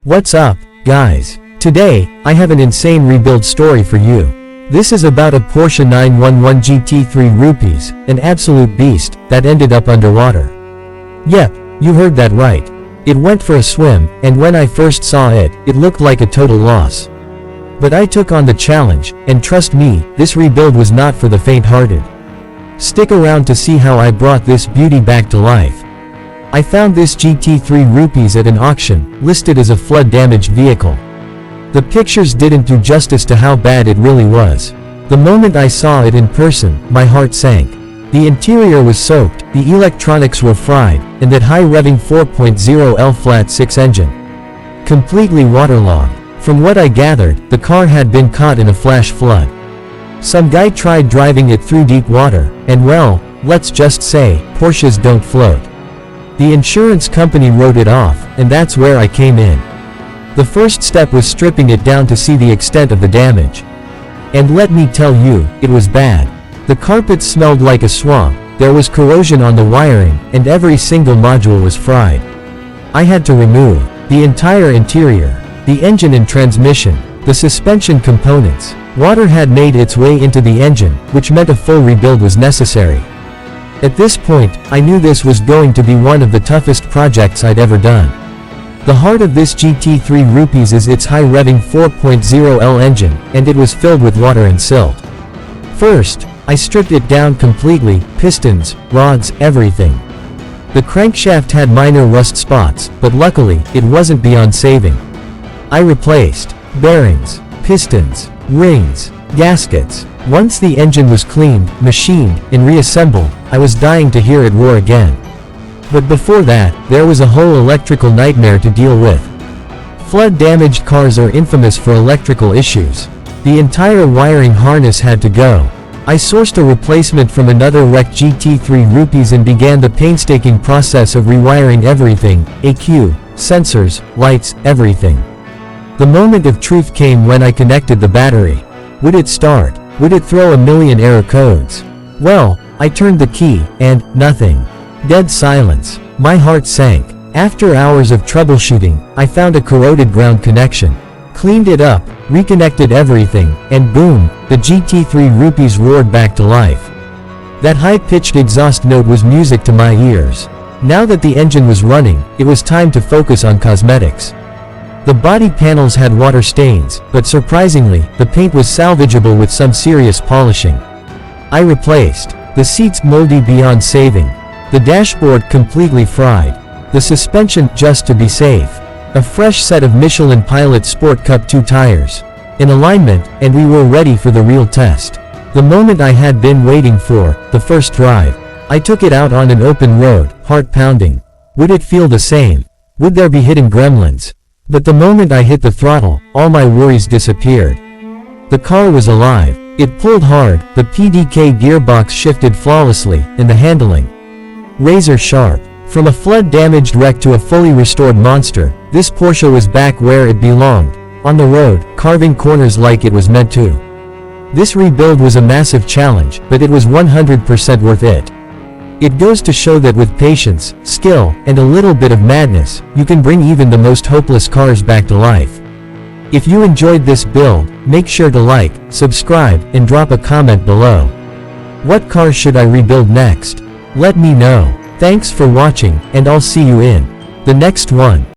What's up, guys? Today, I have an insane rebuild story for you. This is about a Porsche 911 GT3 Rupees, an absolute beast, that ended up underwater. Yep, you heard that right. It went for a swim, and when I first saw it, it looked like a total loss. But I took on the challenge, and trust me, this rebuild was not for the faint-hearted. Stick around to see how I brought this beauty back to life. I found this GT3 Rupees at an auction, listed as a flood-damaged vehicle. The pictures didn't do justice to how bad it really was. The moment I saw it in person, my heart sank. The interior was soaked, the electronics were fried, and that high-revving 4.0L flat-6 engine completely waterlogged. From what I gathered, the car had been caught in a flash flood. Some guy tried driving it through deep water, and well, let's just say, Porsches don't float. The insurance company wrote it off, and that's where I came in. The first step was stripping it down to see the extent of the damage. And let me tell you, it was bad. The carpet smelled like a swamp, there was corrosion on the wiring, and every single module was fried. I had to remove the entire interior, the engine and transmission, the suspension components. Water had made its way into the engine, which meant a full rebuild was necessary. At this point, I knew this was going to be one of the toughest projects I'd ever done. The heart of this GT3 Rupees is its high-revving 4.0L engine, and it was filled with water and silt. First, I stripped it down completely, pistons, rods, everything. The crankshaft had minor rust spots, but luckily, it wasn't beyond saving. I replaced bearings, pistons, rings, gaskets. Once the engine was cleaned, machined, and reassembled, I was dying to hear it roar again. But before that, there was a whole electrical nightmare to deal with. Flood-damaged cars are infamous for electrical issues. The entire wiring harness had to go. I sourced a replacement from another wrecked GT3 Rupees and began the painstaking process of rewiring everything, EQ, sensors, lights, everything. The moment of truth came when I connected the battery. Would it start? Would it throw a million error codes? Well, I turned the key, and nothing. Dead silence. My heart sank. After hours of troubleshooting, I found a corroded ground connection. Cleaned it up, reconnected everything, and boom, the GT3 Rupees roared back to life. That high-pitched exhaust note was music to my ears. Now that the engine was running, it was time to focus on cosmetics. The body panels had water stains, but surprisingly, the paint was salvageable with some serious polishing. I replaced the seats moldy beyond saving, the dashboard completely fried, the suspension just to be safe, a fresh set of Michelin Pilot Sport Cup 2 tires in alignment, and we were ready for the real test. The moment I had been waiting for, the first drive. I took it out on an open road, heart pounding. Would it feel the same? Would there be hidden gremlins? But the moment I hit the throttle, all my worries disappeared. The car was alive. It pulled hard, the PDK gearbox shifted flawlessly, and the handling razor sharp. From a flood-damaged wreck to a fully restored monster, this Porsche was back where it belonged, on the road, carving corners like it was meant to. This rebuild was a massive challenge, but it was 100% worth it. It goes to show that with patience, skill, and a little bit of madness, you can bring even the most hopeless cars back to life. If you enjoyed this build, make sure to like, subscribe, and drop a comment below. What car should I rebuild next? Let me know. Thanks for watching, and I'll see you in the next one.